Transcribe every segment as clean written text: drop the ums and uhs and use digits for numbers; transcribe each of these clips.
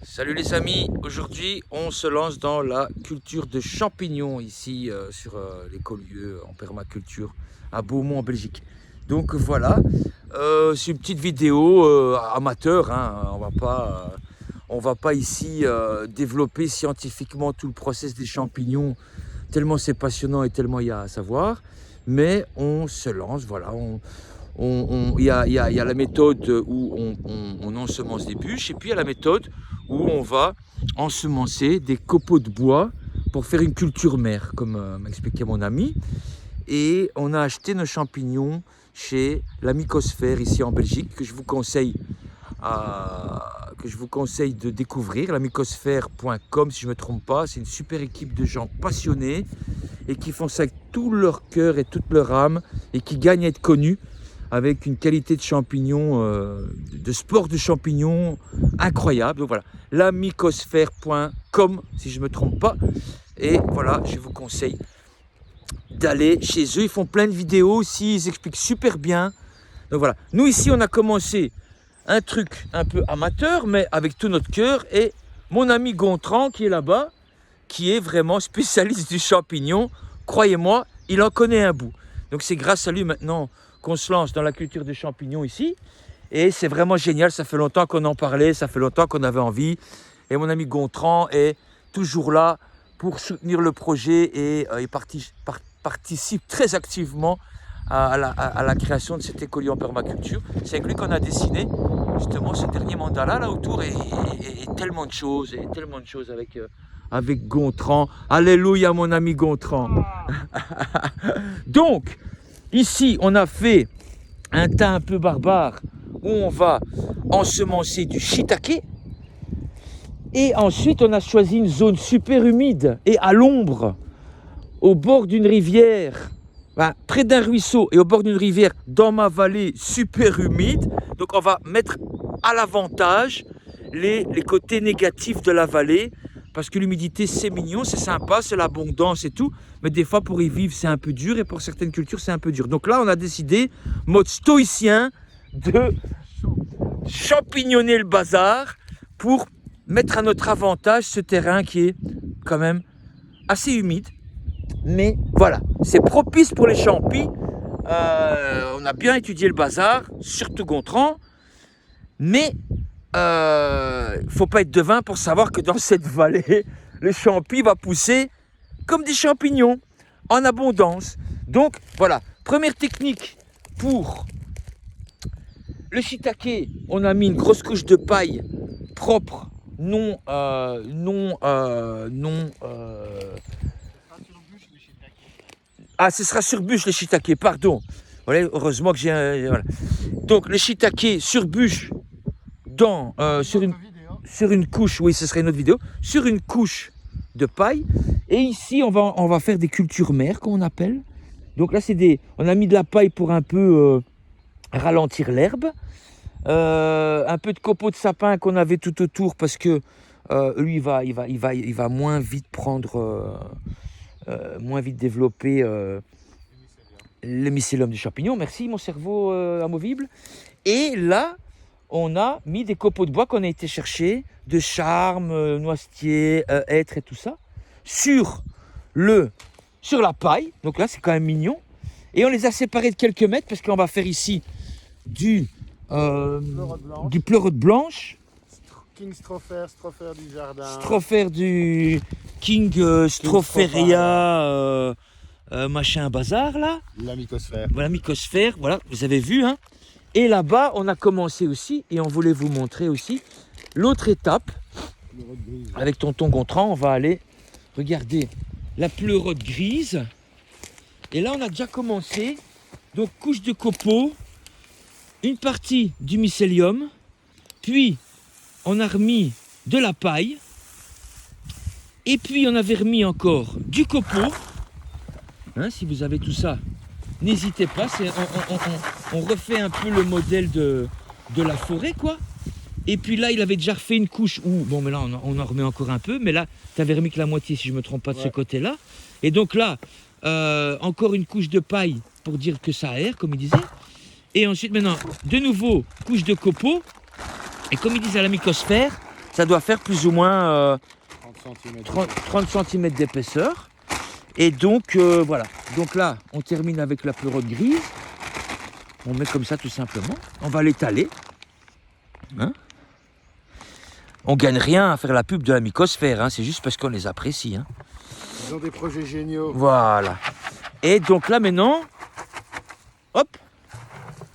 Salut les amis, aujourd'hui on se lance dans la culture de champignons ici sur les Collioures en permaculture à Beaumont en Belgique. Donc voilà, c'est une petite vidéo amateur, hein. On va pas ici développer scientifiquement tout le process des champignons, tellement c'est passionnant et tellement il y a à savoir, mais on se lance, voilà. Il y a la méthode où on ensemence des bûches et puis il y a la méthode où on va ensemencer des copeaux de bois pour faire une culture mère, comme m'a expliqué mon ami. Et on a acheté nos champignons chez la Mycosphère ici en Belgique, que je vous conseille, de découvrir, lamycosphère.com si je ne me trompe pas. C'est une super équipe de gens passionnés et qui font ça avec tout leur cœur et toute leur âme et qui gagnent à être connus avec une qualité de champignons, de sport de champignons incroyable. Donc voilà, lamycosphère.com si je ne me trompe pas. Et voilà, je vous conseille d'aller chez eux. Ils font plein de vidéos aussi, ils expliquent super bien. Donc voilà, nous ici on a commencé un truc un peu amateur, mais avec tout notre cœur. Et mon ami Gontran qui est là-bas, qui est vraiment spécialiste du champignon, croyez-moi, il en connaît un bout. Donc c'est grâce à lui maintenant qu'on se lance dans la culture des champignons ici. Et c'est vraiment génial, ça fait longtemps qu'on en parlait, ça fait longtemps qu'on avait envie. Et mon ami Gontran est toujours là pour soutenir le projet et il participe très activement à la création de cet écolier en permaculture. C'est avec lui qu'on a dessiné justement ce dernier mandat là autour et tellement de choses, avec Gontran. Alléluia mon ami Gontran. Donc, ici on a fait un tas un peu barbare où on va ensemencer du shiitake. Et ensuite on a choisi une zone super humide et à l'ombre, au bord d'une rivière, près d'un ruisseau et au bord d'une rivière dans ma vallée super humide. Donc on va mettre à l'avantage les côtés négatifs de la vallée, parce que l'humidité c'est mignon, c'est sympa, c'est l'abondance et tout, mais des fois pour y vivre c'est un peu dur et pour certaines cultures c'est un peu dur. Donc là on a décidé, mode stoïcien, de champignonner le bazar pour mettre à notre avantage ce terrain qui est quand même assez humide. Mais voilà, c'est propice pour les champis. On a bien étudié le bazar, surtout Gontran. Mais faut pas être devin pour savoir que dans cette vallée, le champi va pousser comme des champignons, en abondance. Donc voilà, première technique pour le shiitake, on a mis une grosse couche de paille propre, ce sera sur bûche le shiitake, pardon. Voilà, heureusement que j'ai voilà. Donc le shiitake sur bûche sur une couche, oui, ce serait une autre vidéo, sur une couche de paille. Et ici, on va faire des cultures mères, comme on appelle. Donc là, on a mis de la paille pour un peu ralentir l'herbe. Un peu de copeaux de sapin qu'on avait tout autour parce que lui, il va moins vite moins vite développer le mycélium du champignon. Merci, mon cerveau amovible. Et là, on a mis des copeaux de bois qu'on a été chercher, de charme, noisetier, hêtre et tout ça, sur la paille. Donc là, c'est quand même mignon. Et on les a séparés de quelques mètres parce qu'on va faire ici du pleurote blanche. King Stropher du jardin. Stropher du King Stropheria, machin bazar là. La mycosphère. Voilà, mycosphère, voilà, vous avez vu, hein. Et là-bas, on a commencé aussi, et on voulait vous montrer aussi l'autre étape. Avec tonton Gontran, on va aller regarder la pleurote grise. Et là, on a déjà commencé. Donc, couche de copeaux, une partie du mycélium, puis on a remis de la paille, et puis on avait remis encore du copeau. Hein, si vous avez tout ça, n'hésitez pas, on refait un peu le modèle de la forêt, quoi. Et puis là, il avait déjà refait une couche où, bon, mais là, on en remet encore un peu, mais là, tu avais remis que la moitié, si je ne me trompe pas, de ce côté-là. Et donc là, encore une couche de paille pour dire que ça aère, comme il disait. Et ensuite, maintenant, de nouveau, couche de copeaux. Et comme il disait à la mycosphère, Ça doit faire plus ou moins 30 cm. 30 cm d'épaisseur. Et donc, voilà. Donc là, on termine avec la pleurote grise. On met comme ça tout simplement. On va l'étaler. Hein? On gagne rien à faire la pub de la mycosphère. Hein. C'est juste parce qu'on les apprécie. Hein. Ils ont des projets géniaux. Voilà. Et donc là maintenant, hop,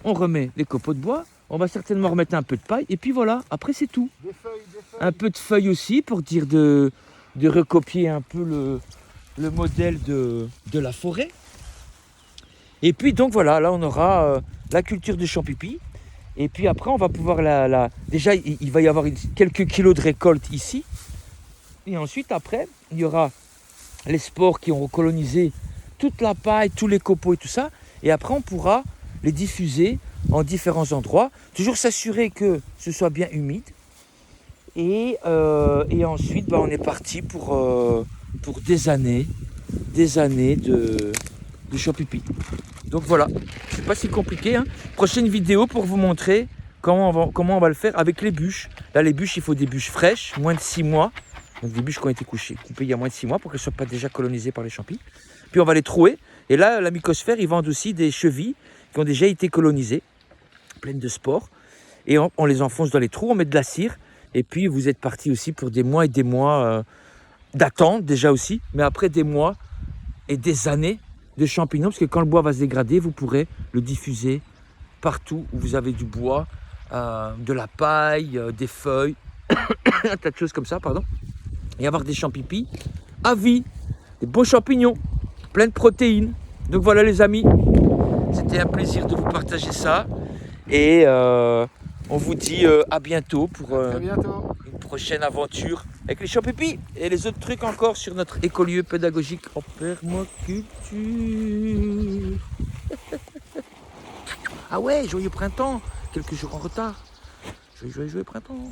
on remet les copeaux de bois. On va certainement remettre un peu de paille. Et puis voilà, après c'est tout. Des feuilles. Un peu de feuilles aussi pour dire de recopier un peu le modèle de la forêt. Et puis donc voilà, là on aura la culture de champipi. Et puis après on va pouvoir déjà il va y avoir quelques kilos de récolte ici. Et ensuite après il y aura les spores qui ont recolonisé toute la paille, tous les copeaux et tout ça. Et après on pourra les diffuser en différents endroits. Toujours s'assurer que ce soit bien humide. Et ensuite on est parti pour des années de champipi. Donc voilà, c'est pas si compliqué. Hein. Prochaine vidéo pour vous montrer comment on va le faire avec les bûches. Là les bûches, il faut des bûches fraîches, moins de 6 mois. Donc des bûches qui ont été coupées il y a moins de 6 mois pour qu'elles ne soient pas déjà colonisées par les champis. Puis on va les trouer. Et là, la mycosphère, ils vendent aussi des chevilles qui ont déjà été colonisées, pleines de spores. Et on les enfonce dans les trous, on met de la cire. Et puis vous êtes parti aussi pour des mois et des mois d'attente déjà aussi. Mais après des mois et des années de champignons. Parce que quand le bois va se dégrader, vous pourrez le diffuser partout où vous avez du bois, de la paille, des feuilles, un tas de choses comme ça, pardon. Et avoir des champipis à vie, des beaux champignons, plein de protéines. Donc voilà les amis, c'était un plaisir de vous partager ça. Et on vous dit à bientôt pour Très bientôt. une prochaine aventure avec les champipis et les autres trucs encore sur notre écolieu pédagogique en permaculture. Ah ouais, joyeux printemps, quelques jours en retard. Joyeux printemps.